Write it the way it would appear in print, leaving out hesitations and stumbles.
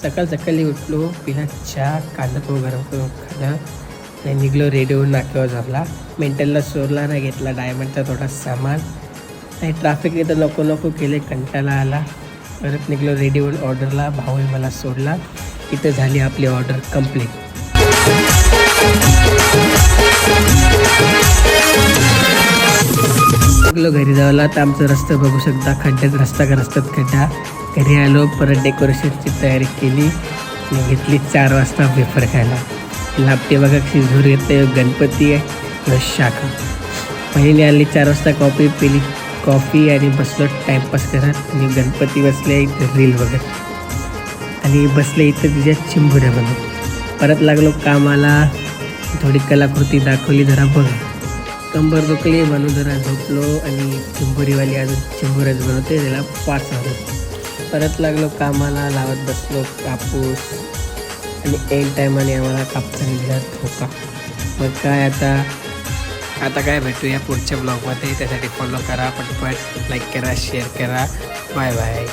सकाळ सकाळी उठलो, पिला चहा, कांदा पोहे गरम करून खाल्लं आणि निघलो रेडी होऊन नाक्यावर झाला. मेंटलला सोडला नाही घेतला डायमंडचा थोडा सामान नाही. ट्रॅफिकने तर नको नको केले, कंटाळा आला. परत निघलो रेडी होऊन ऑर्डरला. भाऊही मला सोडला. इथं झाली आपली ऑर्डर कंप्लीट. निघलो घरी जायला तर आमचा रस्ता बघू शकता, खड्ड्यात रस्ता का रस्त्यात खड्डा. घरी आलो, परत डेकोरेशनची तयारी केली आणि घेतली 4 वाजता वेफर खायला. लापटे बघा शिजूर येते, गणपती आहे किंवा शाखा. पहिली आली 4 वाजता कॉफी पिली, कॉफी आणि बसलो टाईमपास करत. आणि गणपती बसले इथं रील बघत आणि बसले इथं तिच्या चिंबुऱ्या बनवत. परत लागलो कामाला, थोडी कलाकृती दाखवली जरा बघ. कंबर दुखली म्हणून जरा झोपलो आणि चिंबुरीवाली अजून चिंबुऱ्याच बनवते, त्याला 5 वाजत. परत लागलो कामाला, लावत बसलो कापूस आणि एन टायमाने आम्हाला कापसाने दिला धोका. मग काय आता काय भेटूया पुढच्या ब्लॉगमध्ये. त्यासाठी फॉलो करा, पटपट लाईक करा, शेअर करा. Bye bye.